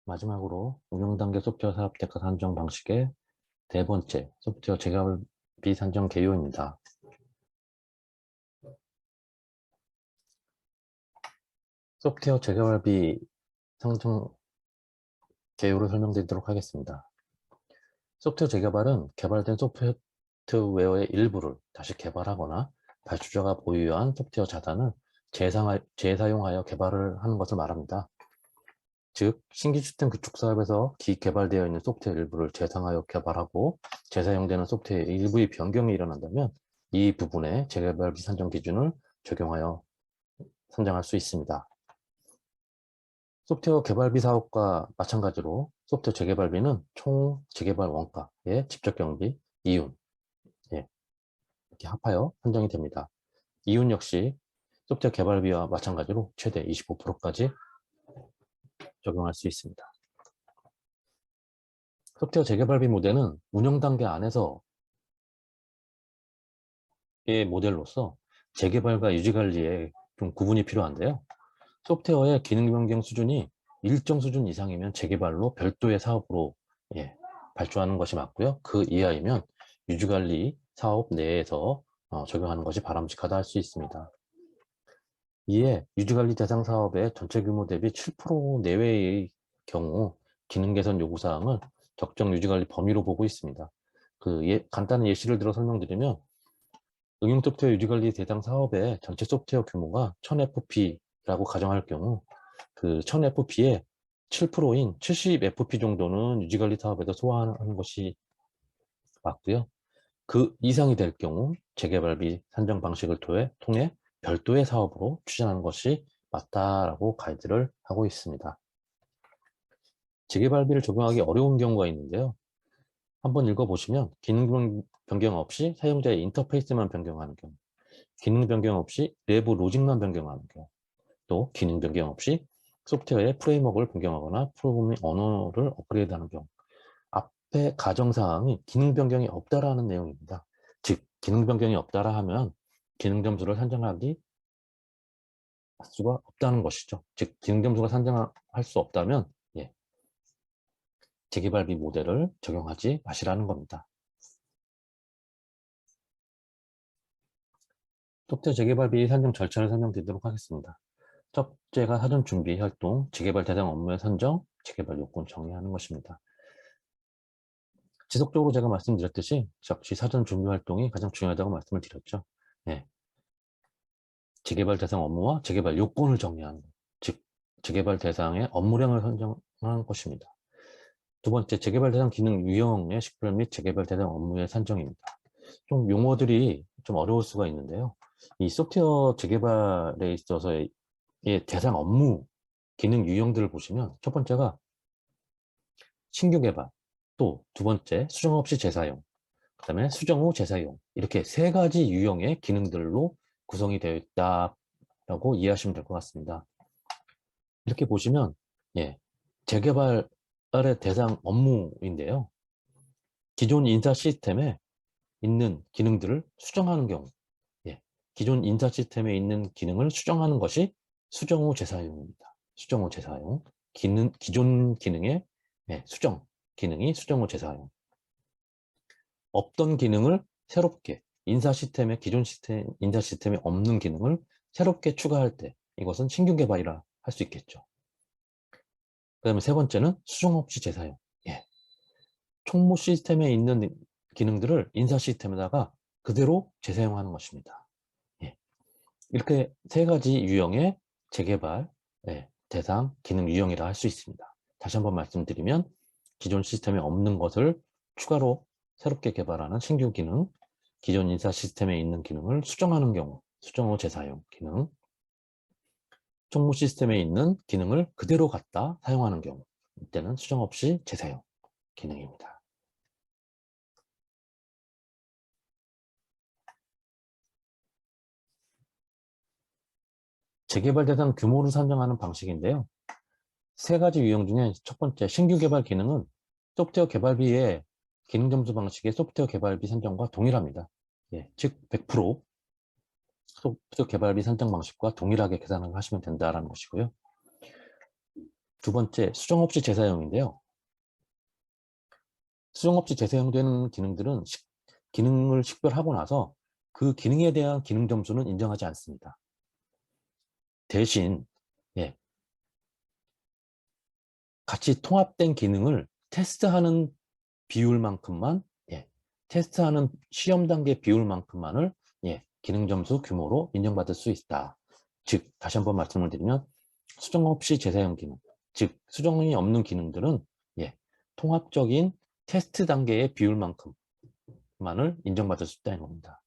마지막으로 운영단계 소프트웨어 사업 대가 산정 방식의 네 번째 소프트웨어 재개발비 산정 개요입니다. 소프트웨어 재개발비 산정 개요를 설명드리도록 하겠습니다. 소프트웨어 재개발은 개발된 소프트웨어의 일부를 다시 개발하거나 발주자가 보유한 소프트웨어 자산을 재사용하여 개발을 하는 것을 말합니다. 즉, 신규 시스템 구축 사업에서 기개발되어 있는 소프트웨어 일부를 재사용하여 개발하고 재사용되는 소프트웨어 일부의 변경이 일어난다면 이 부분에 재개발비 산정 기준을 적용하여 산정할 수 있습니다. 소프트웨어 개발비 사업과 마찬가지로 소프트웨어 재개발비는 총 재개발 원가의 직접 경비, 이윤 이렇게 합하여 산정이 됩니다. 이윤 역시 소프트웨어 개발비와 마찬가지로 최대 25%까지 적용할 수 있습니다. 소프트웨어 재개발비 모델은 운영 단계 안에서의 모델로서 재개발과 유지관리에 좀 구분이 필요한데요. 소프트웨어의 기능 변경 수준이 일정 수준 이상이면 재개발로 별도의 사업으로 발주하는 것이 맞고요. 그 이하이면 유지관리 사업 내에서 적용하는 것이 바람직하다 할 수 있습니다. 이에 유지관리 대상 사업의 전체 규모 대비 7% 내외의 경우 기능 개선 요구사항을 적정 유지관리 범위로 보고 있습니다. 간단한 예시를 들어 설명드리면 응용 소프트웨어 유지관리 대상 사업의 전체 소프트웨어 규모가 1000fp라고 가정할 경우 그 1000fp의 7%인 70fp 정도는 유지관리 사업에서 소화하는 것이 맞고요. 그 이상이 될 경우 재개발비 산정 방식을 통해 별도의 사업으로 추진하는 것이 맞다라고 가이드를 하고 있습니다. 재개발비를 적용하기 어려운 경우가 있는데요. 한번 읽어보시면 기능 변경 없이 사용자의 인터페이스만 변경하는 경우, 기능 변경 없이 내부 로직만 변경하는 경우, 또 기능 변경 없이 소프트웨어의 프레임워크를 변경하거나 프로그래밍 언어를 업그레이드하는 경우, 앞에 가정사항이 기능 변경이 없다라는 내용입니다. 즉, 기능 변경이 없다라 하면 기능 점수를 산정하기 할 수가 없다는 것이죠. 즉, 기능 점수가 산정할 수 없다면 재개발비 모델을 적용하지 마시라는 겁니다. 소프트웨어 재개발비 산정 절차를 설명드리도록 하겠습니다. 첫째가 사전 준비 활동, 재개발 대상 업무의 선정, 재개발 요건 정의하는 것입니다. 지속적으로 제가 말씀드렸듯이 역시 사전 준비 활동이 가장 중요하다고 말씀을 드렸죠. 재개발 대상 업무와 재개발 요건을 정의하는 것, 즉 재개발 대상의 업무량을 선정하는 것입니다. 두 번째, 재개발 대상 기능 유형의 식별 및 재개발 대상 업무의 산정입니다. 좀 용어들이 좀 어려울 수가 있는데요. 이 소프트웨어 재개발에 있어서의 대상 업무 기능 유형들을 보시면 첫 번째가 신규 개발, 또 두 번째 수정 없이 재사용, 그 다음에 수정 후 재사용, 이렇게 세 가지 유형의 기능들로 구성이 되어 있다라고 이해하시면 될 것 같습니다. 이렇게 보시면 재개발의 대상 업무인데요. 기존 인사 시스템에 있는 기능들을 수정하는 경우, 기존 인사 시스템에 있는 기능을 수정하는 것이 수정 후 재사용입니다. 수정 후 재사용, 기존 기능의 수정 기능이 수정 후 재사용. 없던 기능을 새롭게 기존 인사 시스템에 없는 기능을 새롭게 추가할 때 이것은 신규 개발이라 할 수 있겠죠. 그 다음에 세 번째는 수정 없이 재사용. 총무 시스템에 있는 기능들을 인사 시스템에다가 그대로 재사용하는 것입니다. 이렇게 세 가지 유형의 재개발 대상 기능 유형이라 할 수 있습니다. 다시 한번 말씀드리면 기존 시스템에 없는 것을 추가로 새롭게 개발하는 신규 기능, 기존 인사 시스템에 있는 기능을 수정하는 경우 수정 후 재사용 기능, 총무 시스템에 있는 기능을 그대로 갖다 사용하는 경우 이때는 수정 없이 재사용 기능입니다. 재개발 대상 규모를 산정하는 방식인데요. 세 가지 유형 중에 첫 번째 신규 개발 기능은 소프트웨어 개발비의 기능 점수 방식의 소프트웨어 개발비 산정과 동일합니다. 즉 100% 소프트웨어 개발비 산정 방식과 동일하게 계산을 하시면 된다는 것이고요. 두 번째, 수정 없이 재사용인데요. 수정 없이 재사용되는 기능들은 기능을 식별하고 나서 그 기능에 대한 기능 점수는 인정하지 않습니다. 대신 예, 같이 통합된 기능을 테스트하는 비율만큼만 테스트하는 시험 단계 비율만큼만을 기능 점수 규모로 인정받을 수 있다. 즉 다시 한번 말씀을 드리면 수정 없이 재사용 기능, 즉 수정이 없는 기능들은 통합적인 테스트 단계의 비율만큼만을 인정받을 수 있다는 겁니다.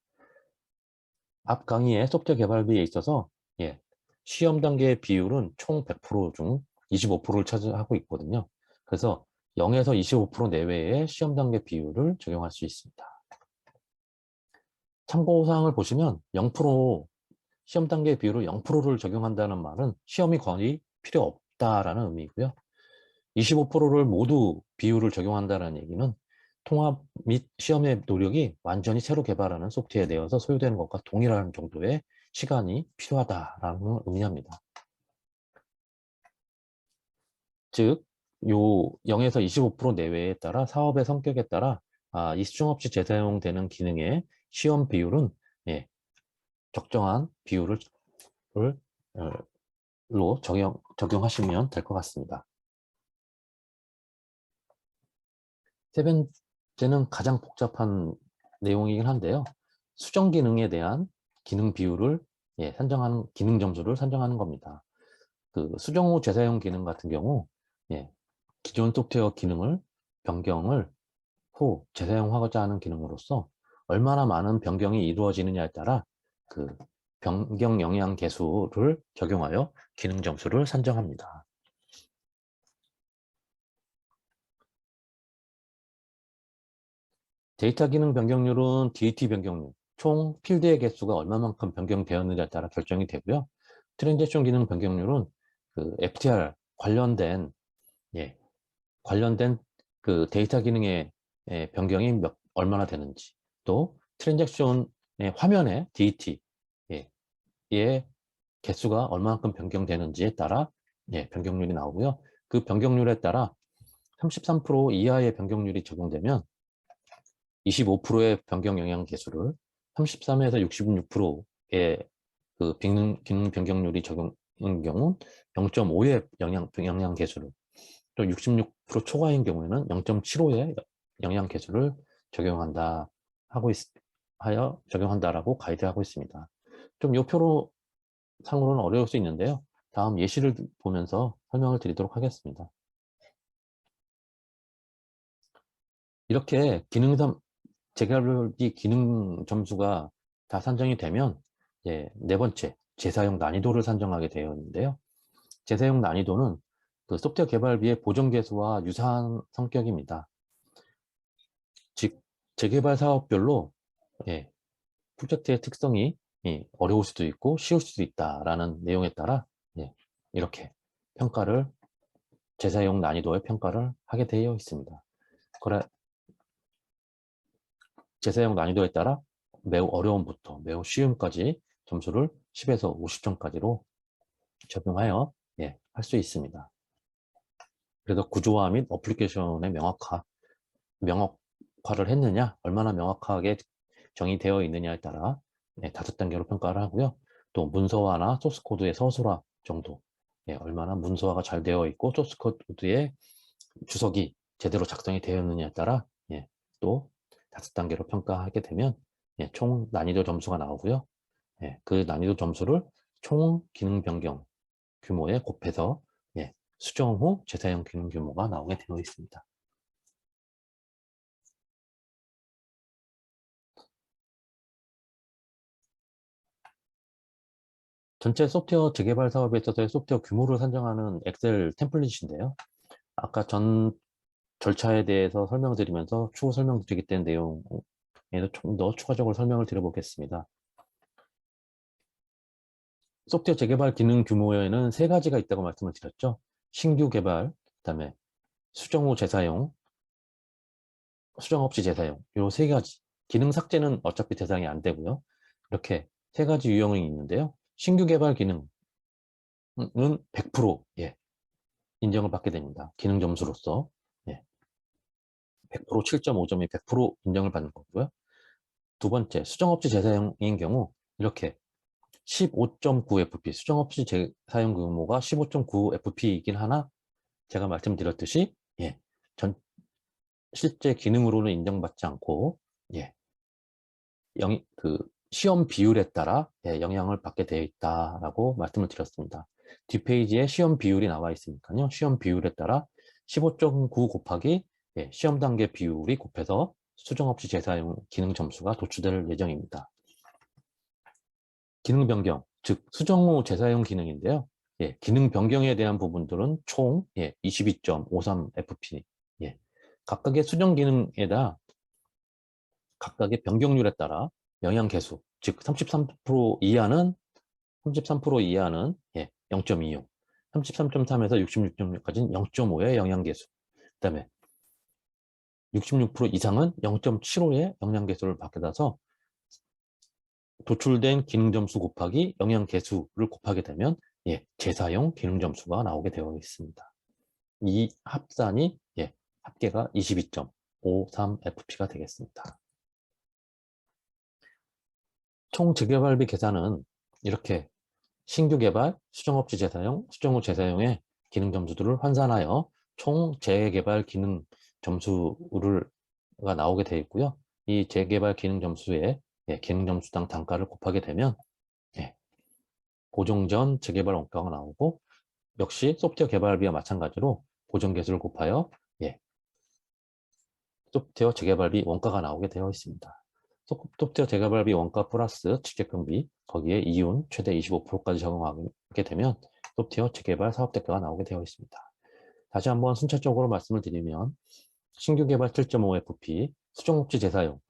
앞 강의의 소프트웨어 개발비에 있어서 시험 단계의 비율은 총 100% 중 25%를 차지하고 있거든요. 그래서 0에서 25% 내외의 시험 단계 비율을 적용할 수 있습니다. 참고사항을 보시면 0% 시험 단계 비율을 0%를 적용한다는 말은 시험이 거의 필요 없다라는 의미고요. 25%를 모두 비율을 적용한다는 얘기는 통합 및 시험의 노력이 완전히 새로 개발하는 소프트웨어에 대해서 소요되는 것과 동일한 정도의 시간이 필요하다라는 의미합니다. 즉, 요 0에서 25% 내외에 따라 사업의 성격에 따라 이 수정 없이 재사용되는 기능의 시험 비율은 적정한 비율을 로 적용하시면 될 것 같습니다. 세 번째는 가장 복잡한 내용이긴 한데요. 수정 기능에 대한 기능 비율을 산정하는 기능 점수를 산정하는 겁니다. 그 수정 후 재사용 기능 같은 경우 기존 소프트웨어 기능을 변경을 후 재사용하고자 하는 기능으로서 얼마나 많은 변경이 이루어지느냐에 따라 그 변경 영향 계수를 적용하여 기능 점수를 산정합니다. 데이터 기능 변경률은 DAT 변경률, 총 필드의 개수가 얼마만큼 변경되었느냐에 따라 결정이 되고요. 트랜잭션 기능 변경률은 그 FTR 관련된 그 데이터 기능의 변경이 얼마나 되는지, 또 트랜잭션의 화면의 DAT의 개수가 얼마만큼 변경되는지에 따라 변경률이 나오고요. 그 변경률에 따라 33% 이하의 변경률이 적용되면 25%의 변경 영향 계수를, 33에서 66%의 그 기능 변경률이 적용인 경우 0.5의 영향 계수를, 또 66% 초과인 경우에는 0.75의 영향 계수를 적용한다라고 가이드하고 있습니다. 좀 요 표로 상으로는 어려울 수 있는데요. 다음 예시를 보면서 설명을 드리도록 하겠습니다. 이렇게 재개발비 기능 점수가 다 산정이 되면 네 번째, 재사용 난이도를 산정하게 되어 있는데요. 재사용 난이도는 그 소프트웨어 개발비의 보정 개수와 유사한 성격입니다. 즉, 재개발 사업별로 프로젝트의 특성이 어려울 수도 있고 쉬울 수도 있다라는 내용에 따라 이렇게 재사용 난이도의 평가를 하게 되어 있습니다. 재사용 난이도에 따라 매우 어려움부터 매우 쉬움까지 점수를 10에서 50점까지로 적용하여 할 수 있습니다. 그래서 구조화 및 어플리케이션의 명확화를 했느냐, 얼마나 명확하게 정의되어 있느냐에 따라 5단계로 평가를 하고요. 또 문서화나 소스코드의 서술화 정도, 얼마나 문서화가 잘 되어 있고 소스코드의 주석이 제대로 작성이 되었느냐에 따라 또 5단계로 평가하게 되면 총 난이도 점수가 나오고요. 그 난이도 점수를 총 기능 변경 규모에 곱해서 수정 후 재사용 기능 규모가 나오게 되어 있습니다. 전체 소프트웨어 재개발 사업에 있어서의 소프트웨어 규모를 산정하는 엑셀 템플릿인데요. 아까 전 절차에 대해서 설명드리면서 추후 설명드리겠다는 내용에서 좀 더 추가적으로 설명을 드려보겠습니다. 소프트웨어 재개발 기능 규모에는 3가지가 있다고 말씀을 드렸죠. 신규 개발, 그다음에 수정 후 재사용, 수정 없이 재사용, 이 3가지. 기능 삭제는 어차피 대상이 안 되고요. 이렇게 3가지 유형이 있는데요. 신규 개발 기능은 100% 인정을 받게 됩니다. 기능 점수로서. 예. 100% 7.5점이 100% 인정을 받는 거고요. 두 번째, 수정업체 재사용인 경우 이렇게 15.9fp, 수정업체 재사용 규모가 15.9fp이긴 하나 제가 말씀드렸듯이 예, 실제 기능으로는 인정받지 않고 예, 시험 비율에 따라 예, 영향을 받게 되어 있다라고 말씀을 드렸습니다. 뒷페이지에 시험 비율이 나와 있으니까요. 시험 비율에 따라 15.9 곱하기 예, 시험 단계 비율이 곱해서 수정업체 재사용 기능 점수가 도출될 예정입니다. 기능 변경, 즉 수정 후 재사용 기능인데요. 예, 기능 변경에 대한 부분들은 총 예, 22.53fp. 예, 각각의 수정 기능에다 각각의 변경률에 따라 영향 계수, 즉 33% 이하는 33% 이하는 예, 0.26, 33.3에서 66.6까지는 0.5의 영향 계수. 그다음에 66% 이상은 0.75의 영향 계수를 받아서 도출된 기능 점수 곱하기 영향 계수를 곱하게 되면 예, 재사용 기능 점수가 나오게 되어 있습니다. 이 합산이 예, 합계가 22.53fp가 되겠습니다. 총 재개발비 계산은 이렇게 신규 개발, 수정업체 재사용, 수정 후 재사용의 기능 점수들을 환산하여 총 재개발 기능 점수가 나오게 되어 있고요. 이 재개발 기능 점수에 예, 기능 점수당 단가를 곱하게 되면 예, 고정 전 재개발 원가가 나오고 역시 소프트웨어 개발비와 마찬가지로 고정 개수를 곱하여 예, 소프트웨어 재개발비 원가가 나오게 되어 있습니다. 소프트웨어 재개발비 원가 플러스 직접경비 거기에 이윤 최대 25%까지 적용하게 되면 소프트웨어 재개발 사업대가가 나오게 되어 있습니다. 다시 한번 순차적으로 말씀을 드리면 신규 개발 7.5fp, 수정업체 재사용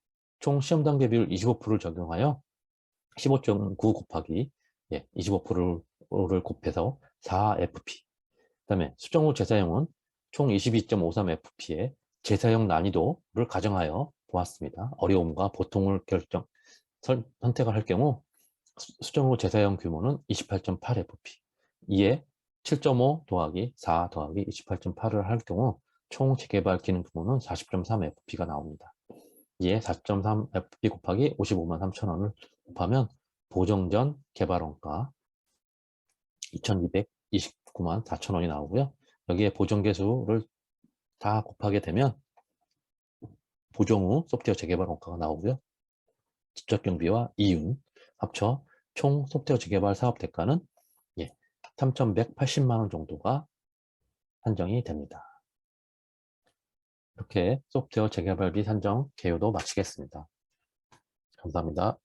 총 시험 단계 비율 25%를 적용하여 15.9 곱하기 예, 25%를 곱해서 4fp. 그 다음에 수정 후 재사용은 총 22.53fp의 재사용 난이도를 가정하여 보았습니다. 어려움과 보통을 선택을 할 경우 수정 후 재사용 규모는 28.8fp. 이에 7.5 더하기 4 더하기 28.8을 할 경우 총 재개발 기능 규모는 40.3fp가 나옵니다. 이에 4.3fp 곱하기 55만 3천원을 곱하면 보정전 개발원가 2229만 4천원이 나오고요. 여기에 보정개수를 다 곱하게 되면 보정 후 소프트웨어 재개발 원가가 나오고요. 직접경비와 이윤 합쳐 총 소프트웨어 재개발 사업 대가는 3,180만 원 정도가 산정이 됩니다. 이렇게 소프트웨어 재개발비 산정 개요도 마치겠습니다. 감사합니다.